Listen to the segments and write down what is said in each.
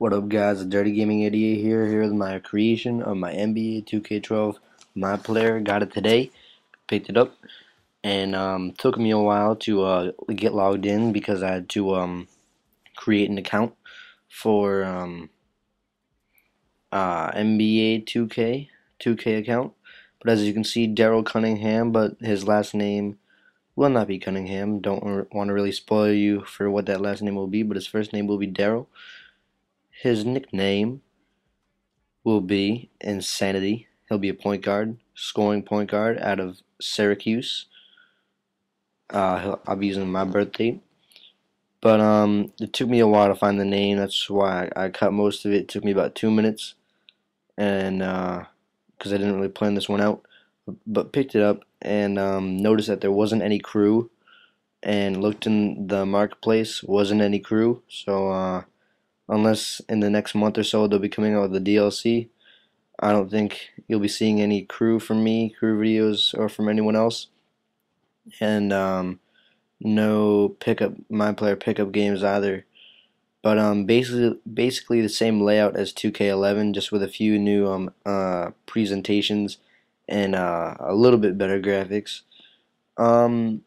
What up, guys? The Dirty Gaming Idiot here. Here with my creation of my NBA 2K12 My Player. Got it today. Picked it up, and took me a while to get logged in because I had to create an account for NBA 2K account. But as you can see, Darryl Cunningham, but his last name will not be Cunningham. Don't want to really spoil you for what that last name will be, but his first name will be Darryl. His nickname will be Insanity. He'll be a point guard, scoring point guard out of Syracuse. I'll be using my birth date. But it took me a while to find the name. That's why I cut most of it. It took me about 2 minutes, and because I didn't really plan this one out, but picked it up and noticed that there wasn't any crew, and looked in the marketplace, wasn't any crew. So unless in the next month or so they'll be coming out with the DLC, I don't think you'll be seeing any crew from me, crew videos, or from anyone else, and no pickup, my player pickup games either. But basically the same layout as 2K11, just with a few new presentations and a little bit better graphics. Um,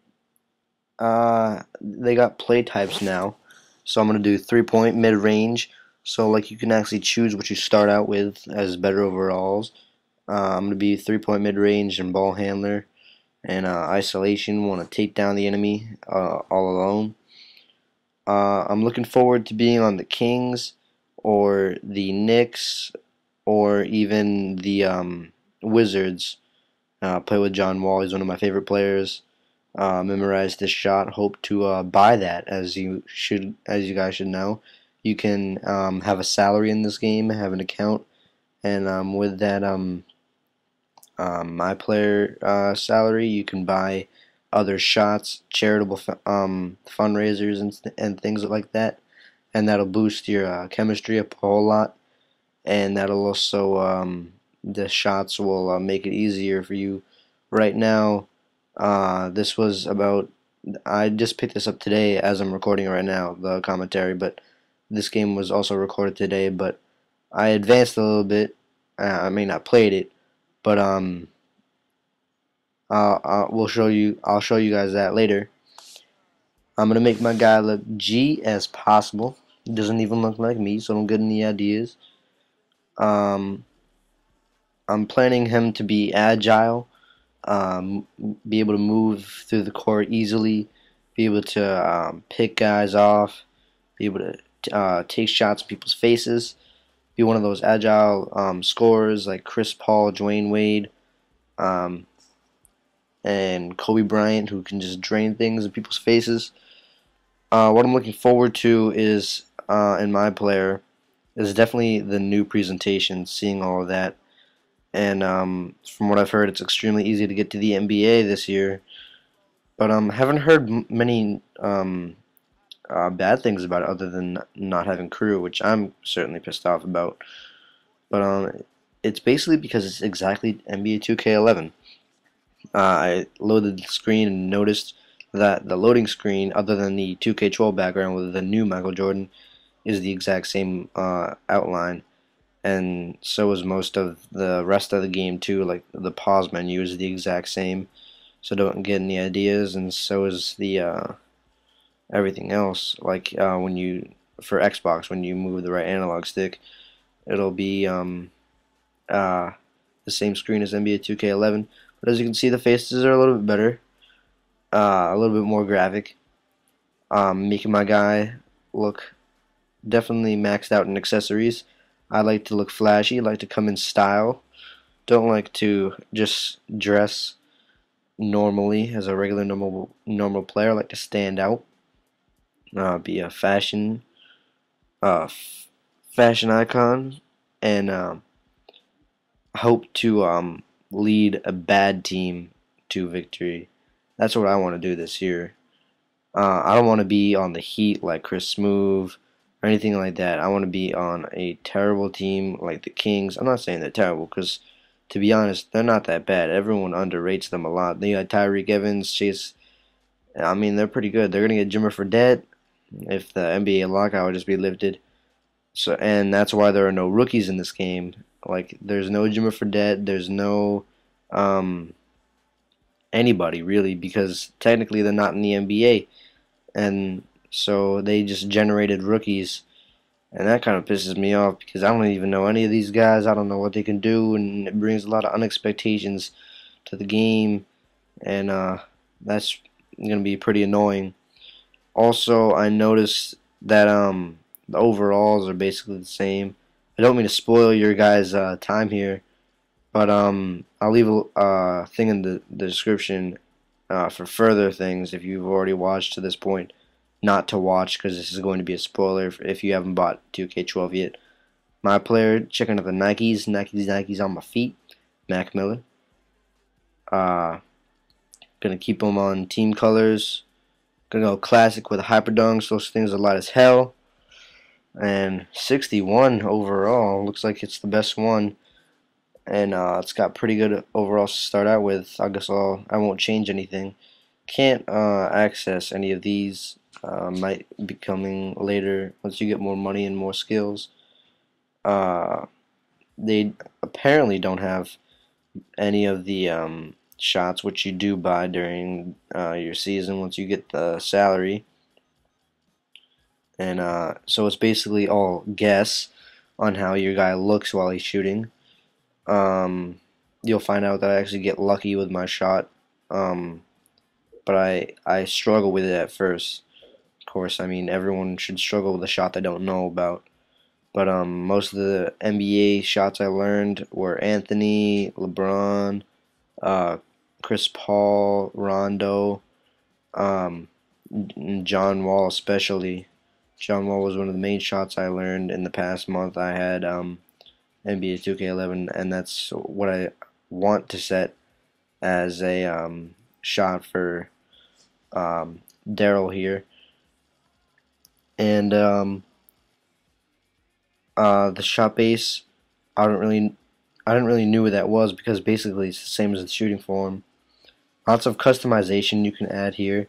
they got play types now, so I'm gonna do 3-point, mid range. So like you can actually choose what you start out with as better overalls. I'm going to be 3-point mid-range and ball handler and isolation. Want to take down the enemy all alone. I'm looking forward to being on the Kings or the Knicks or even the Wizards. Play with John Wall. He's one of my favorite players. Memorize this shot. Hope to buy that, as you guys should know. You can have a salary in this game, have an account, and with that my player salary, you can buy other shots, charitable fundraisers, and things like that, and that'll boost your chemistry up a whole lot, and that'll also the shots will make it easier for you. Right now, this was about. I just picked this up today as I'm recording right now, the commentary, but this game was also recorded today, but I advanced a little bit. I may not played it, but we'll show you. I'll show you guys that later. I'm gonna make my guy look G as possible. He doesn't even look like me, so don't get any ideas. Um, I'm planning him to be agile, be able to move through the court easily, be able to pick guys off, be able to take shots in people's faces, be one of those agile scorers like Chris Paul, Dwayne Wade, um, and Kobe Bryant, who can just drain things in people's faces. What I'm looking forward to is in my player is definitely the new presentation, seeing all of that. And from what I've heard, it's extremely easy to get to the NBA this year. But haven't heard many bad things about it other than not having crew, which I'm certainly pissed off about. But it's basically because it's exactly NBA 2K11. I loaded the screen and noticed that the loading screen, other than the 2K12 background with the new Michael Jordan, is the exact same outline, and so is most of the rest of the game too. Like the pause menu is the exact same, so don't get any ideas. And so is the everything else. Like when you for Xbox, when you move the right analog stick, it'll be uh, the same screen as NBA 2K11. But as you can see, the faces are a little bit better, a little bit more graphic, making my guy look definitely maxed out in accessories. I like to look flashy, like to come in style. Don't like to just dress normally as a regular normal player. I like to stand out, be a uh, fashion icon, and hope to lead a bad team to victory. That's what I want to do this year. I don't want to be on the Heat like Chris Smoove or anything like that. I want to be on a terrible team like the Kings. I'm not saying they're terrible because, to be honest, they're not that bad. Everyone underrates them a lot. They got Tyreek Evans, Chase. I mean, they're pretty good. They're gonna get Jimmer Fredette if the NBA lockout would just be lifted. So, and that's why there are no rookies in this game. Like, there's no Jimmer Fredette, there's no um, anybody really, because technically they're not in the NBA, and so they just generated rookies, and that kind of pisses me off because I don't even know any of these guys. I don't know what they can do, and it brings a lot of unexpectations to the game, and that's gonna be pretty annoying. Also, I noticed that the overalls are basically the same. I don't mean to spoil your guys' time here, but I'll leave a thing in the description for further things if you've already watched to this point. Not to watch because this is going to be a spoiler if you haven't bought 2K12 yet. My player, checking out the Nikes on my feet. Mac Miller. Uh, gonna keep them on team colors. Gonna go classic with hyperdunks. Those things are light as hell. And 61 overall. Looks like it's the best one. And it's got pretty good overalls to start out with. I guess I won't change anything. Can't access any of these. Might be coming later once you get more money and more skills. They apparently don't have any of the shots which you do buy during your season once you get the salary. And so it's basically all guess on how your guy looks while he's shooting. You'll find out that I actually get lucky with my shot, but I struggle with it at first. Of course, I mean everyone should struggle with a shot they don't know about. But most of the NBA shots I learned were Anthony, LeBron, uh, Chris Paul, Rondo, um, John Wall especially. John Wall was one of the main shots I learned in the past month. I had NBA 2K11, and that's what I want to set as a shot for Darryl here. And the shot base, I didn't really knew what that was because basically it's the same as the shooting form. Lots of customization you can add here,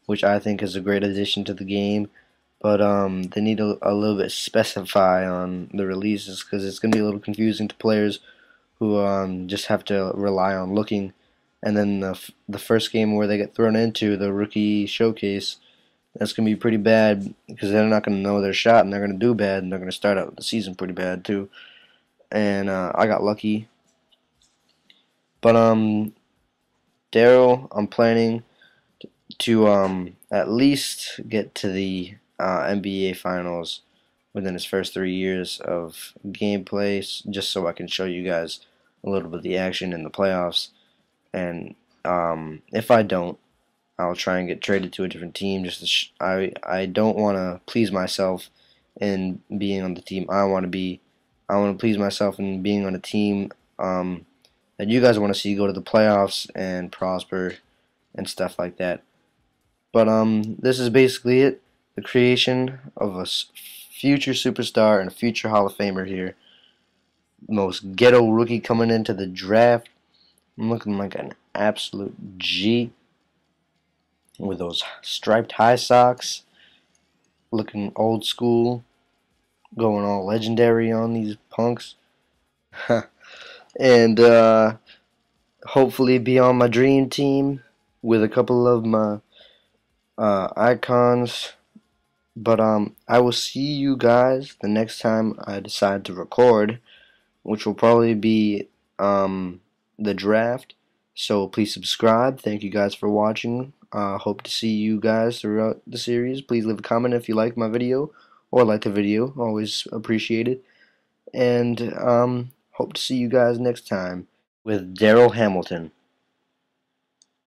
which I think is a great addition to the game. But they need a little bit specify on the releases because it's going to be a little confusing to players who just have to rely on looking. And then the first game where they get thrown into the rookie showcase, that's going to be pretty bad because they're not going to know their shot and they're going to do bad and they're going to start out the season pretty bad too. And I got lucky. But Darryl, I'm planning to at least get to the NBA Finals within his first 3 years of gameplay, just so I can show you guys a little bit of the action in the playoffs. And if I don't, I'll try and get traded to a different team. I don't want to please myself in being on the team I want to be. I want to please myself in being on a team that you guys want to see go to the playoffs and prosper and stuff like that. But this is basically it. The creation of a future superstar and a future Hall of Famer here. Most ghetto rookie coming into the draft. I'm looking like an absolute G with those striped high socks. Looking old school. Going all legendary on these punks. And hopefully be on my dream team with a couple of my icons. But I will see you guys the next time I decide to record, which will probably be the draft. So please subscribe. Thank you guys for watching. Hope to see you guys throughout the series. Please leave a comment if you like my video or like the video. Always appreciate it. And hope to see you guys next time with Darryl Hamilton.